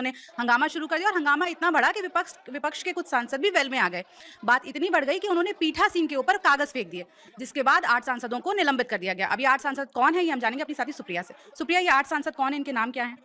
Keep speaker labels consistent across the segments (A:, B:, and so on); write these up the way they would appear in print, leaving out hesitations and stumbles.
A: ने हंगामा शुरू कर दिया और हंगामा इतना बढ़ा कि विपक्ष के कुछ सांसद भी वेल में आ गए। बात इतनी बढ़ गई कि उन्होंने पीठासीन के ऊपर कागज फेंक दिए, जिसके बाद 8 सांसदों को निलंबित कर दिया गया। अब ये 8 सांसद कौन है, ये हम जानेंगे अपनी साथी सुप्रिया से। सुप्रिया, ये 8 सांसद कौन है, इनके नाम क्या हैं?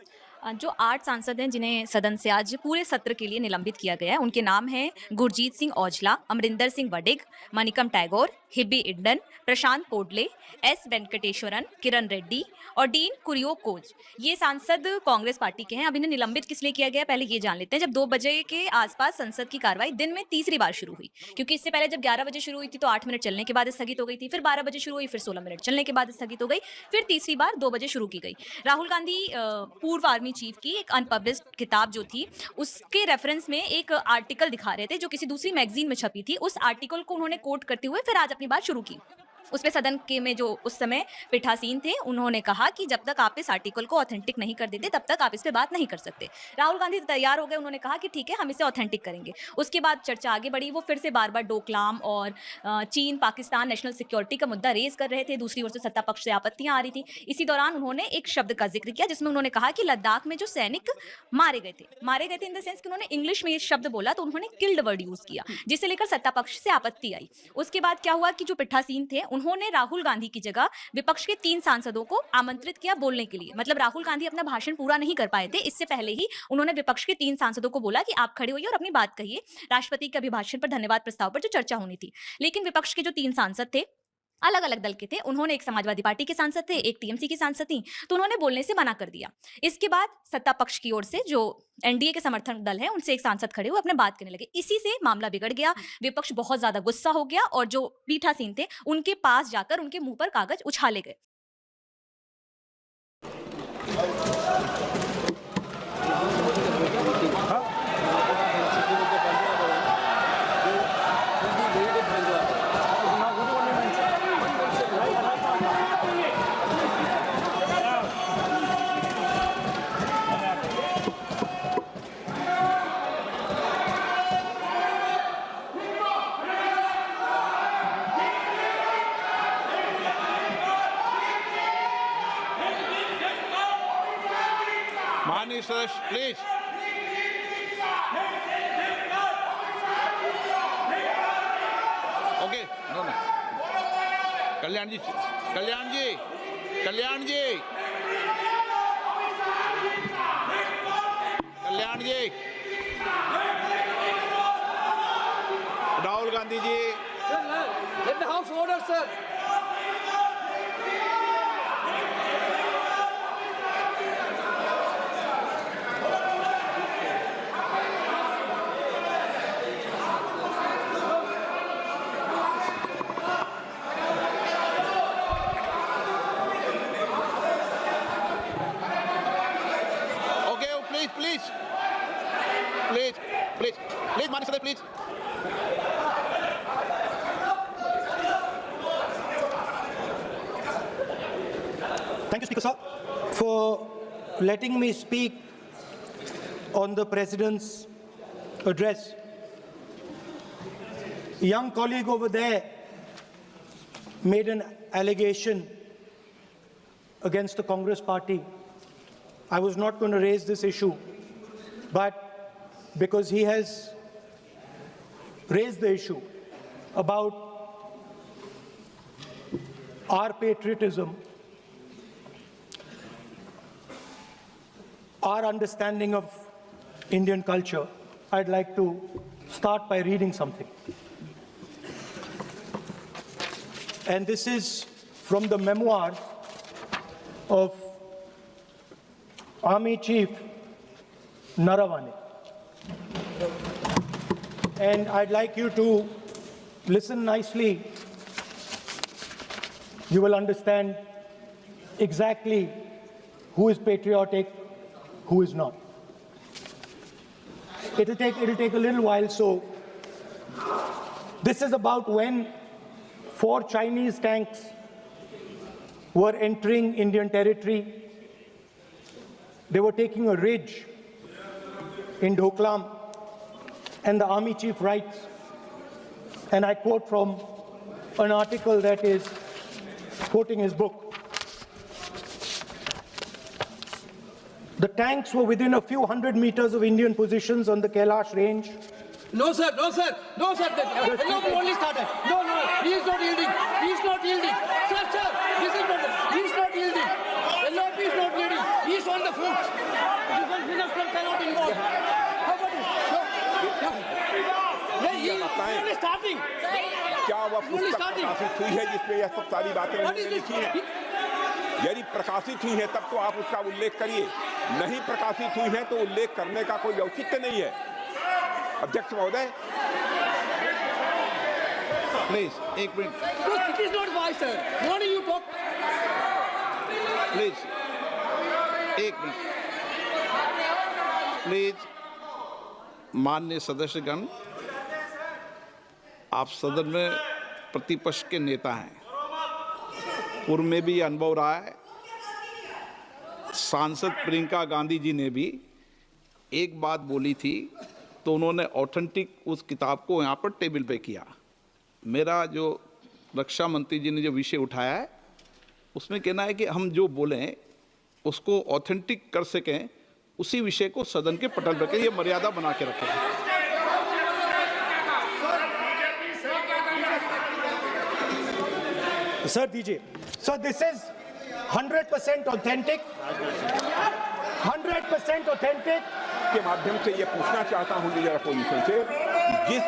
B: जो 8 सांसद हैं जिन्हें सदन से आज पूरे सत्र के लिए निलंबित किया गया है, उनके नाम हैं गुरजीत सिंह औजला, अमरिंदर सिंह वडिग, मनिकम टैगोर, हिब्बी इड्डन, प्रशांत पोडले, एस वेंकटेश्वरन, किरण रेड्डी और डीन कुरियोकोज। ये सांसद कांग्रेस पार्टी के हैं। अब इन्हें निलंबित किस लिए किया गया है, पहले ये जान लेते हैं। जब 2 बजे के आसपास संसद की कार्रवाई दिन में तीसरी बार शुरू हुई, क्योंकि इससे पहले जब 11 बजे शुरू हुई थी तो 8 मिनट चलने के बाद स्थगित हो गई थी, फिर 12 बजे शुरू हुई, फिर 16 मिनट चलने के बाद स्थगित हो गई, फिर तीसरी बार 2 बजे शुरू की गई। राहुल गांधी पूर्व आर्मी चीफ की एक अनपब्लिश्ड किताब जो थी, उसके रेफरेंस में एक आर्टिकल दिखा रहे थे जो किसी दूसरी मैगजीन में छपी थी। उस आर्टिकल को उन्होंने कोट करते हुए फिर आज अपनी बात शुरू की। उसमें सदन के में जो उस समय पीठासीन थे, उन्होंने कहा कि जब तक आप इस आर्टिकल को ऑथेंटिक नहीं कर देते तब तक आप इस पे बात नहीं कर सकते। राहुल गांधी तैयार हो गए, उन्होंने कहा कि ठीक है, हम इसे ऑथेंटिक करेंगे। उसके बाद चर्चा आगे बढ़ी। वो फिर से बार बार डोकलाम और चीन पाकिस्तान नेशनल सिक्योरिटी का मुद्दा रेज कर रहे थे। दूसरी ओर से सत्ता पक्ष से आपत्तियां आ रही थी। इसी दौरान उन्होंने एक शब्द का जिक्र किया जिसमें उन्होंने कहा कि लद्दाख में जो सैनिक मारे गए थे इन द सेंस कि उन्होंने इंग्लिश में ये शब्द बोला, तो उन्होंने किल्ड वर्ड यूज किया, जिसे लेकर सत्ता पक्ष से आपत्ति आई। उसके बाद क्या हुआ कि जो पीठासीन थे, उन्होंने राहुल गांधी की जगह विपक्ष के 3 सांसदों को आमंत्रित किया बोलने के लिए। मतलब राहुल गांधी अपना भाषण पूरा नहीं कर पाए थे, इससे पहले ही उन्होंने विपक्ष के 3 सांसदों को बोला कि आप खड़े होइए और अपनी बात कहिए राष्ट्रपति के अभिभाषण पर धन्यवाद प्रस्ताव पर जो चर्चा होनी थी। लेकिन विपक्ष के जो 3 सांसद थे, अलग अलग दल के थे, उन्होंने, एक समाजवादी पार्टी के सांसद थे, एक टीएमसी की सांसद थी, तो उन्होंने बोलने से मना कर दिया। इसके बाद सत्ता पक्ष की ओर से जो एनडीए के समर्थक दल है, उनसे एक सांसद खड़े हुए अपने बात करने लगे। इसी से मामला बिगड़ गया। विपक्ष बहुत ज्यादा गुस्सा हो गया और जो पीठासीन थे उनके पास जाकर उनके मुंह पर कागज उछाले गए।
C: Ministers, please. Okay, no. Kalyan ji, Kalyan ji, Kalyan ji, Kalyan ji, Rahul Gandhi ji.
D: Let the House order, sir.
C: Please, Manisha, please.
D: Thank you, Speaker sir, for letting me speak on the President's address. A young colleague over there made an allegation against the Congress party. I was not going to raise this issue, but because he has raised the issue about our patriotism, our understanding of Indian culture, I'd like to start by reading something. And this is from the memoirs of Army Chief Naravane. And I'd like you to listen nicely. You will understand exactly who is patriotic, who is not. It'll take a little while. So this is about when 4 Chinese tanks were entering Indian territory. They were taking a ridge in Doklam, and the Army Chief writes, and I quote from an article that is quoting his book. The tanks were within a few hundred meters of Indian positions on the Kailash range.
E: No, sir. No, sir. No, sir. The LOP only started. No, no. He is not yielding. He is not yielding. Sir, sir. This is not. He is not yielding. LOP is not yielding. He is on the foot. Defense minister cannot involve. How about it? No. No. He is only starting.
F: क्या वह पुस्तक प्रकाशित हुई है जिसमें यह सब सारी बातें उन्होंने लिखी हैं? यदि प्रकाशित हुई है तब तो आप उसका उल्लेख करिए, नहीं प्रकाशित हुई है तो उल्लेख करने का कोई औचित्य नहीं है। अध्यक्ष महोदय,
C: प्लीज एक minute,
E: It is not wise, sir. Morning you talk.
C: Please एक मिनट, प्लीज। माननीय सदस्यगण, आप सदन में प्रतिपक्ष के नेता हैं, पूर्व में भी अनुभव रहा है। सांसद प्रियंका गांधी जी ने भी एक बात बोली थी तो उन्होंने ऑथेंटिक उस किताब को यहाँ पर टेबल पे किया। मेरा जो रक्षा मंत्री जी ने जो विषय उठाया है उसमें कहना है कि हम जो बोलें उसको ऑथेंटिक कर सकें, उसी विषय को सदन के पटल पर रखें, ये मर्यादा बना के रखें।
D: Sir, दीजिए। So this is 100% authentic. 100% authentic.
F: के माध्यम से ये पूछना चाहता हूं लीडर अपोजिशन से, जिस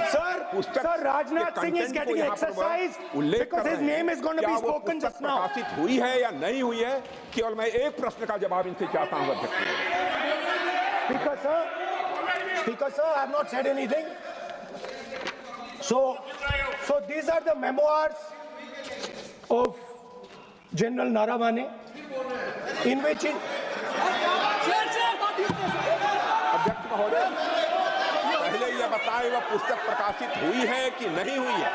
F: पुस्तक
D: Sir, Rajnath
F: के
D: Singh is
F: कंटेंट को
D: getting
F: यहाँ पर
D: exercised
F: उल्लेख
D: because
F: कर
D: his
F: रहे हैं,
D: name is going to
F: क्या
D: be
F: वो
D: spoken
F: पुस्तक
D: just now.
F: प्रकाशित हुई है या नहीं हुई है? केवल मैं एक प्रश्न का जवाब इनसे चाहता हूं अध्यक्ष।
D: Speaker sir, I have not said anything. So these are the memoirs of General Naravane, in which
F: अध्यक्ष महोदय, पहले यह बताएं वह पुस्तक प्रकाशित हुई है कि नहीं हुई है?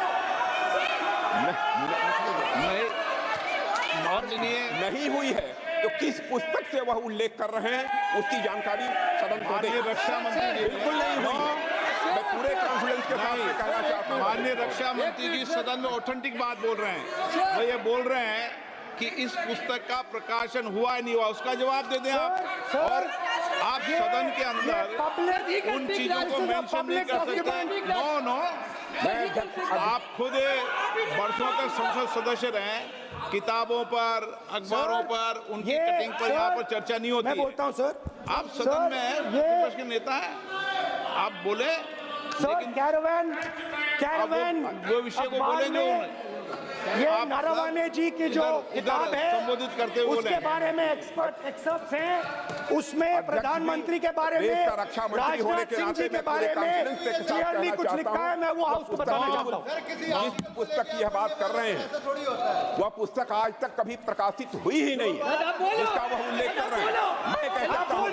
F: नहीं हुई है तो किस पुस्तक से वह उल्लेख कर रहे हैं उसकी जानकारी सदन को दें।
C: रक्षा मंत्री
F: बिल्कुल नहीं हुई है। मैं पूरे कॉन्फिडेंस के साथ ये कहना चाहता हूं।
C: माननीय रक्षा मंत्री जी सदन में ऑथेंटिक बात बोल रहे हैं, वो ये बोल रहे हैं कि इस पुस्तक का प्रकाशन हुआ है नहीं हुआ, उसका जवाब दे दें आप। और आप सदन के अंदर उन चीजों को मेंशन नहीं कर सकते। नो, आप खुद वर्षों तक संसद सदस्य रहे, किताबों पर, अखबारों पर, उनकी कटिंग पर यहाँ पर चर्चा नहीं होती।
D: मैं बोलता हूँ सर,
C: आप सदन में हैं, विपक्ष के नेता हैं, आप बोले,
D: लेकिन कैरावैन
C: वो विषय को बोले जो
D: ये नारावाने जी की जो किताब है
C: संबोधित करते हुए
D: उसके बारे में एक्सपर्ट्स हैं, उसमें प्रधानमंत्री के बारे में, राजनाथ सिंह जी के बारे में क्लियरली कुछ लिखा है। मैं वो हाउस को बताना चाहता हूँ।
F: जिस पुस्तक की यह बात कर रहे हैं वह पुस्तक आज तक कभी प्रकाशित हुई ही नहीं है, जिसका वह उल्लेख कर रहे हैं। मैं कह सकता हूँ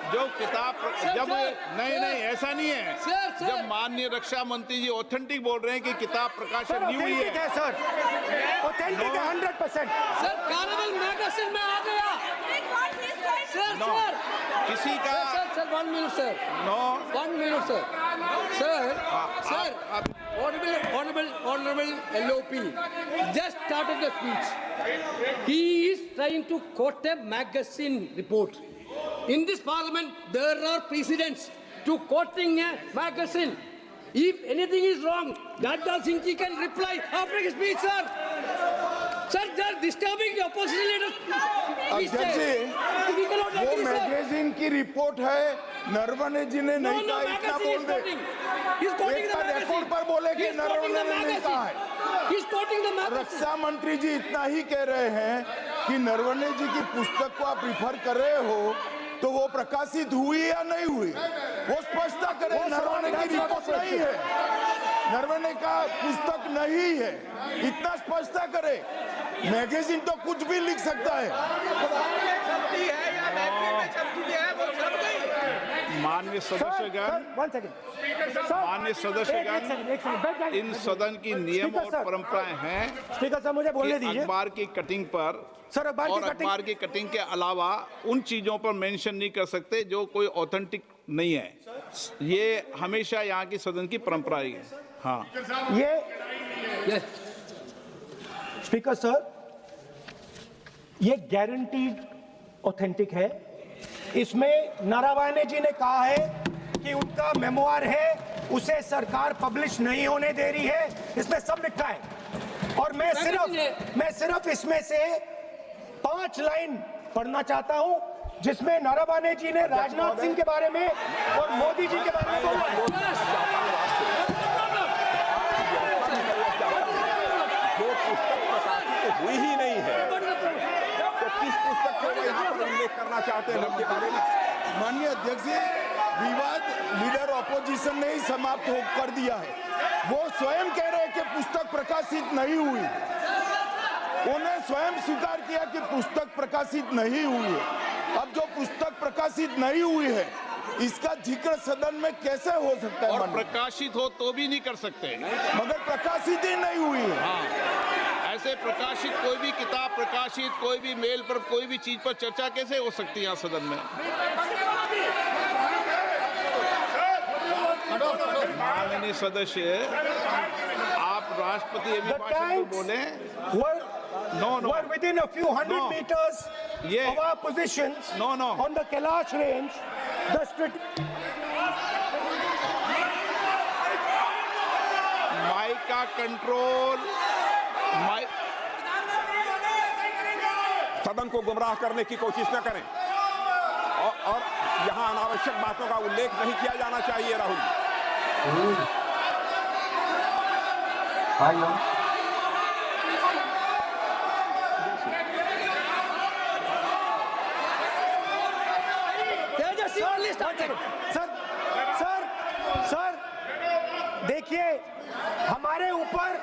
C: जो किताब जब नहीं ऐसा नहीं है। जब माननीय रक्षा मंत्री जी ऑथेंटिक बोल रहे हैं कि किताब प्रकाशन नहीं हुई है
D: सर, ऑथेंटिक है 100%।
E: सर कैरावैन मैगजीन में आ गया। सर
C: किसी का
E: sir 1 minute sir.
C: No
E: 1 minute sir. Sir honorable LOP just started the speech. He is trying to quote a magazine report. In this parliament, there are precedents to quoting a magazine. If anything is wrong, Rajnath Singh ji can reply after his speech, sir. Sir, they are disturbing the opposition leaders.
G: अध्यक्ष जी, वो magazine की report है, नरवणे जी ने नहीं कहा, इतना बोल दे। एक रिकॉर्ड पर बोले कि नरवणे ने नहीं कहा है। रक्षा मंत्री जी इतना ही कह रहे हैं कि नरवणे जी की पुस्तक को आप रिफर कर रहे हो तो वो प्रकाशित हुई या नहीं हुई, वो स्पष्टता करें। नरवणे की रिपोर्ट नहीं है, नरवणे का पुस्तक नहीं है, इतना स्पष्टता करे। मैगजीन तो कुछ भी लिख सकता है।
C: माननीय सदस्यगण, इन सदन की नियम और परंपराएं हैं।
D: स्पीकर साहब मुझे बोलने दीजिए।
C: अखबार की कटिंग पर
D: सर
C: अखबार की कटिंग के अलावा उन चीजों पर मेंशन नहीं कर सकते जो कोई ऑथेंटिक नहीं है। ये हमेशा यहाँ की सदन की परंपरा है। हाँ,
D: ये स्पीकर सर, ये गारंटीड ऑथेंटिक है। इसमें नारावाने जी ने कहा है कि उनका मेमोआर है, उसे सरकार पब्लिश नहीं होने दे रही है, इसमें सब लिखा है। और मैं सिर्फ इसमें से 5 लाइन पढ़ना चाहता हूं, जिसमें नारावाने जी ने राजनाथ सिंह के बारे में और मोदी जी के बारे में बोला है।
F: जो पुस्तक प्रकाशित हुई ही नहीं है, तो किस पुस्तक को यहाँ पर उल्लेख करना चाहते हैं उनके बारे में?
G: माननीय अध्यक्ष जी, विवाद लीडर ऑपोजिशन ने ही समाप्त कर दिया है। वो स्वयं कह रहे हैं कि पुस्तक प्रकाशित नहीं हुई। उन्हें स्वयं स्वीकार किया कि पुस्तक प्रकाशित नहीं हुई है। अब जो पुस्तक प्रकाशित नहीं हुई है, इसका जिक्र सदन में कैसे हो सकता है?
C: और प्रकाशित हो तो भी नहीं कर सकते,
G: मगर प्रकाशित ही नहीं हुई है।
C: हाँ, ऐसे प्रकाशित कोई भी किताब प्रकाशित, कोई भी मेल पर, कोई भी चीज पर चर्चा कैसे हो सकती है यहाँ सदन में? माननीय सदस्य, आप राष्ट्रपति अभिभाषण को बोले।
D: Were within a few hundred meters of our positions on the Kailash range.
C: Mike का कंट्रोल,
F: सदन को गुमराह करने की कोशिश न करें और यहाँ अनावश्यक बातों का उल्लेख नहीं किया जाना चाहिए। राहुल
D: सर देखिए, हमारे ऊपर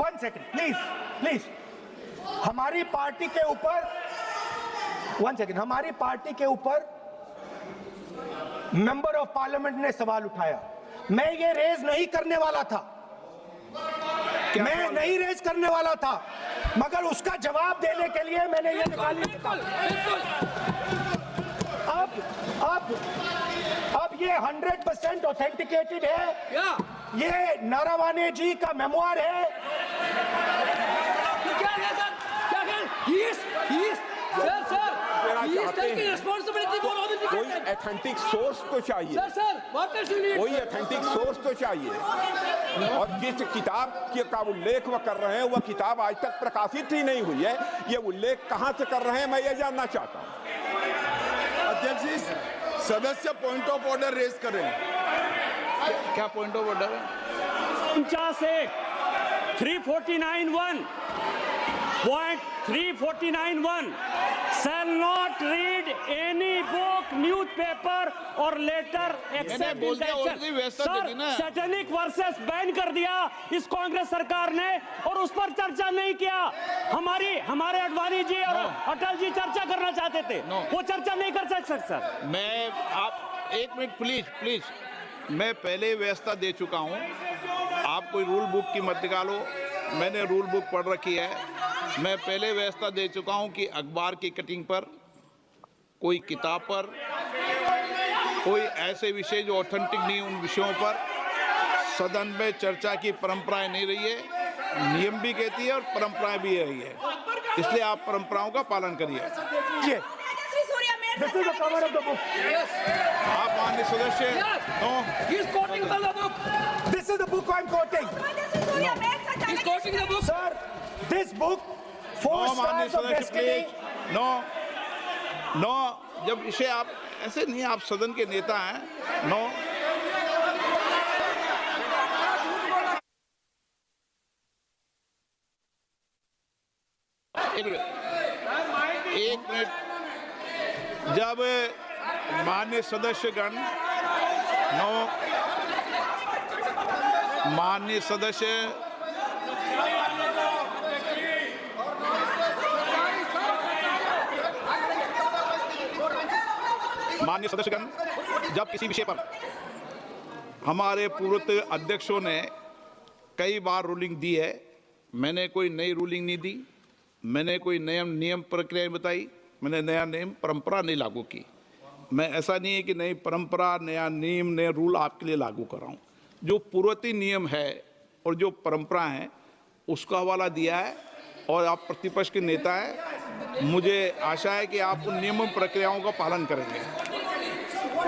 D: 1 सेकंड प्लीज हमारी पार्टी के ऊपर 1 सेकंड हमारी पार्टी के ऊपर मेंबर ऑफ पार्लियामेंट ने सवाल उठाया। मैं ये रेज नहीं करने वाला था, मगर उसका जवाब देने के लिए मैंने ये निकाल लिया। अब ये 100% ऑथेंटिकेटेड है। ये नारावाने जी का मेमोआर है।
F: कोई ऑथेंटिक सोर्स तो चाहिए, कोई ऑथेंटिक सोर्स तो चाहिए। और जिस किताब का उल्लेख वह कर रहे हैं, वह किताब आज तक प्रकाशित ही नहीं हुई है। ये उल्लेख कहां से कर रहे हैं, मैं ये जानना चाहता हूं।
G: अध्यक्ष जी, सदस्य पॉइंट ऑफ ऑर्डर रेज करें।
C: क्या पॉइंट ऑफ ऑर्डर है?
H: 349(1) shall not read any book, newspaper or letter except in the satanic versus ban कर दिया इस कांग्रेस सरकार ने, और उस पर चर्चा नहीं किया। हमारे अडवाणी जी और अटल जी चर्चा करना चाहते थे, वो चर्चा नहीं कर सकते सर।
C: मैं आप 1 मिनट प्लीज, मैं पहले व्यवस्था दे चुका हूं। आप कोई रूल बुक की मत निकालो, मैंने रूल बुक पढ़ रखी है। मैं पहले व्यवस्था दे चुका हूं कि अखबार की कटिंग पर, कोई किताब पर, कोई ऐसे विषय जो ऑथेंटिक नहीं, उन विषयों पर सदन में चर्चा की परंपराएं नहीं रही है। नियम भी कहती है और परंपराएं भी रही है, इसलिए आप परंपराओं का पालन करिए। आप माननीय सदस्य,
D: This is the book I'm quoting.
E: He's quoting the book.
D: Sir, this book, 4 Stars of Destiny.
C: No, जब इसे आप ऐसे नहीं, आप सदन के नेता हैं। नो, एक मिनट, जब माननीय सदस्यगण, माननीय सदस्य, माननीय सदस्यगण, जब किसी विषय पर हमारे पूर्व अध्यक्षों ने कई बार रूलिंग दी है, मैंने कोई नई रूलिंग नहीं दी, मैंने कोई नियम प्रक्रिया बताई, मैंने नया नियम परंपरा नहीं लागू की। मैं ऐसा नहीं है कि नई परंपरा, नया नियम, नया रूल आपके लिए लागू कर रहा हूँ। जो पूर्ववर्ती नियम है और जो परंपरा है उसका हवाला दिया है, और आप प्रतिपक्ष के नेता हैं, मुझे आशा है कि आप उन नियम प्रक्रियाओं का पालन करेंगे।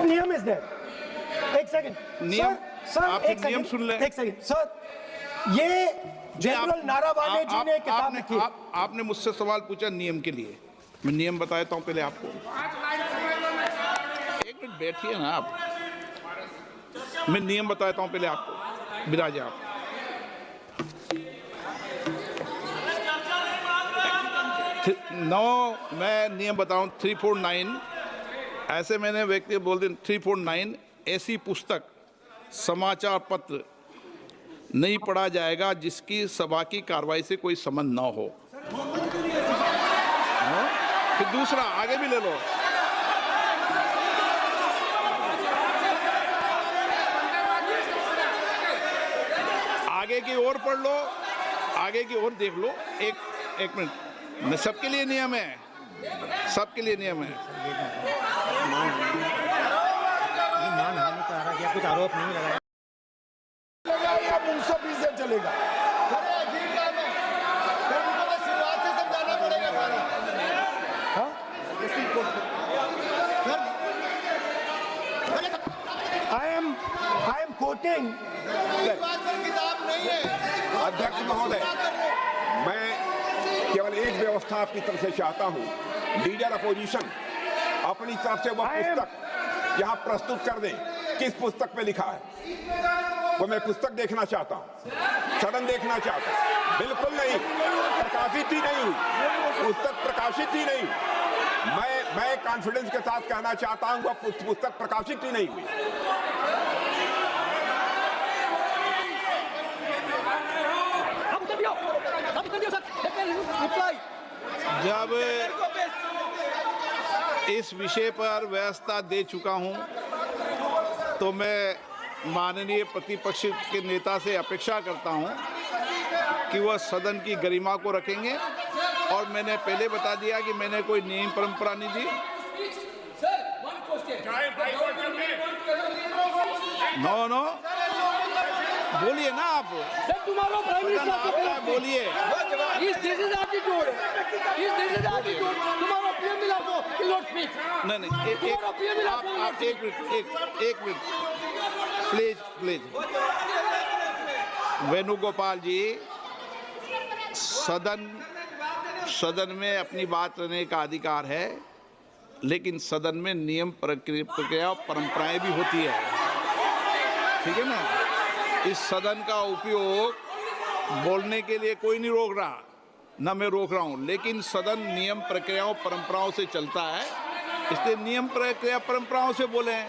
D: नियम इज देयर। एक सेकंड
C: नियम,
D: सर
C: आप
D: एक
C: नियम
D: सेकंड,
C: सुन लें।
D: एक सेकंड सर, ये जनरल नारावाने जी ने किताब लिखी।
C: आपने मुझसे सवाल पूछा नियम के लिए, मैं नियम बता देता हूं पहले आपको। एक मिनट बैठिए ना आप, मैं नियम बता देता हूं पहले आपको। विराजे आप। मैं नियम बताऊं 349, ऐसे मैंने व्यक्ति बोल दिया 349, ऐसी पुस्तक समाचार पत्र नहीं पढ़ा जाएगा जिसकी सभा की कार्रवाई से कोई संबंध ना हो। फिर दूसरा आगे भी ले लो, आगे की ओर पढ़ लो, आगे की ओर देख लो। एक मिनट, मैं सबके लिए नियम है, सबके लिए नियम है।
D: कुछ आरोप नहीं लगाया
G: या मुंसफी से चलेगा। शुरुआत से समझाना पड़ेगा।
D: I am quoting.
G: किताब नहीं है।
F: अध्यक्ष महोदय, मैं केवल एक व्यवस्था आपकी तरफ से चाहता हूं, लीडर अपोजिशन अपनी तरफ से वह पुस्तक यहां प्रस्तुत कर दे। किस पुस्तक पे लिखा है वो मैं पुस्तक देखना चाहता हूं, सदन देखना चाहता हूं। बिल्कुल नहीं, प्रकाशित ही नहीं हुई पुस्तक, प्रकाशित ही नहीं। मैं कॉन्फिडेंस के साथ कहना चाहता हूं वह पुस्तक प्रकाशित ही नहीं हुई।
C: जब इस विषय पर व्यवस्था दे चुका हूं तो मैं माननीय प्रतिपक्ष के नेता से अपेक्षा करता हूं कि वह सदन की गरिमा को रखेंगे। और मैंने पहले बता दिया कि मैंने कोई नियम परंपरा नहीं दी। नो बोलिए ना आप,
E: तुम्हारा प्राइम मिनिस्टर
C: बोलिए।
E: तुम्हारा पीएम मिला को स्पीच।
C: नहीं आप एक मिनट प्लीज। वेणुगोपाल जी, सदन में अपनी बात रखने का अधिकार है, लेकिन सदन में नियम प्रक्रिया और परंपराएं भी होती है, ठीक है ना। इस सदन का उपयोग बोलने के लिए कोई नहीं रोक रहा, ना मैं रोक रहा हूं, लेकिन सदन नियम प्रक्रियाओं परंपराओं से चलता है, इसलिए नियम प्रक्रिया परंपराओं से बोले हैं।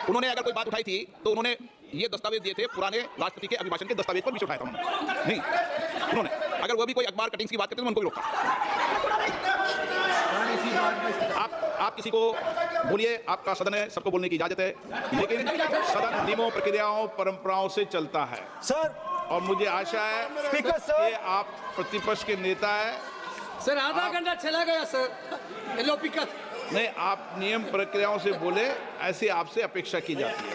C: उन्होंने अगर कोई बात उठाई थी तो उन्होंने ये दस्तावेज दिए थे, पुराने राष्ट्रपति के अभिभाषण के दस्तावेज पर भी उठाया था उन्होंने। नहीं, उन्होंने अगर वो भी कोई अखबार कटिंग्स की बात करते तो उनको भी रोका। आप किसी को बोलिए, आपका सदन है, सबको बोलने की इजाजत है, लेकिन सदन नियमों प्रक्रियाओं परंपराओं से चलता है
D: सर।
C: और मुझे आशा है
D: स्पीकर सर
C: कि आप प्रतिपक्ष के नेता है।
E: सर आधा घंटा चला गया सर,
C: नहीं, आप नियम प्रक्रियाओं से बोले, ऐसी आपसे अपेक्षा की जाती है।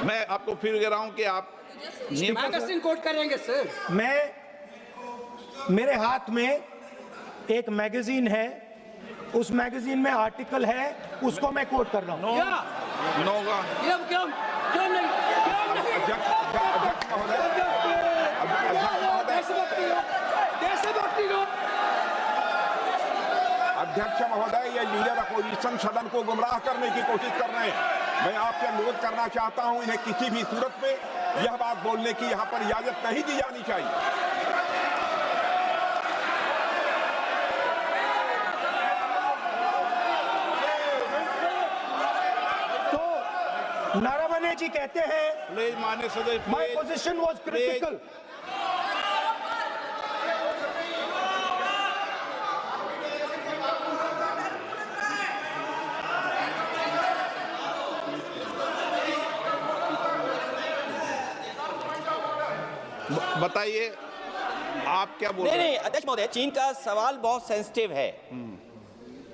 C: मैं आपको फिर कह रहा हूं कि आप नियम
E: मैगजीन कोट करेंगे सर।
D: मेरे हाथ में एक मैगजीन है, उस मैगजीन में आर्टिकल है, उसको मैं कोट कर रहा हूं।
F: अध्यक्ष महोदय, ये लीडर अपोजिशन सदन को गुमराह करने की कोशिश कर रहे हैं। मैं आपसे अनुरोध करना चाहता हूं, इन्हें किसी भी सूरत में यह बात बोलने की यहां पर इजाजत नहीं दी जानी चाहिए।
D: तो नारावाने जी कहते हैं,
C: प्लीज माननीय सदस्य,
D: माय पोजीशन वाज क्रिटिकल।
C: बताइए आप क्या बोल रहे हैं?
I: नहीं, अध्यक्ष महोदय, चीन का सवाल बहुत सेंसिटिव है।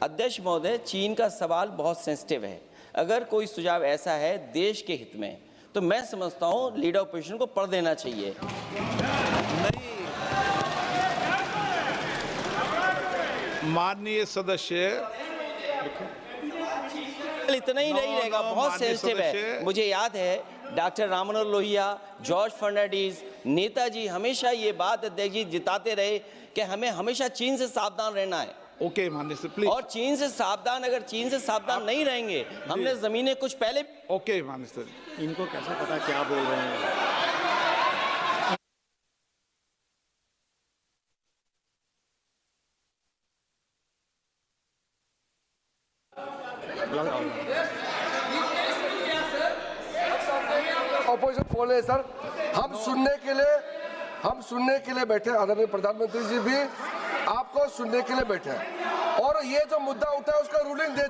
I: अध्यक्ष महोदय, चीन का सवाल बहुत सेंसिटिव है। अगर कोई सुझाव ऐसा है देश के हित में, तो मैं समझता हूं लीडर ऑपोजिशन को पढ़ देना चाहिए।
C: माननीय सदस्य,
I: इतना ही नहीं रहेगा, बहुत
C: माननीय
I: सेंसिटिव है।
C: सदस्य।
I: मुझे याद है डॉक्टर राम मनोहर लोहिया, जॉर्ज फर्नांडिस, नेताजी हमेशा ये बात अध्यक्ष जी जिताते रहे कि हमें हमेशा चीन से सावधान रहना है।
C: ओके माननीय सर, प्लीज।
I: और चीन से सावधान, अगर चीन से सावधान नहीं रहेंगे, हमने जमीनें कुछ पहले।
C: ओके माननीय सर।
J: इनको कैसे पता क्या बोल रहे हैं?
K: ऑपोजिशन फोन है सर, हम सुनने के लिए बैठे, आदरणीय प्रधानमंत्री जी भी आपको सुनने के लिए बैठे हैं और ये जो मुद्दा उठा है उसका रूलिंग दे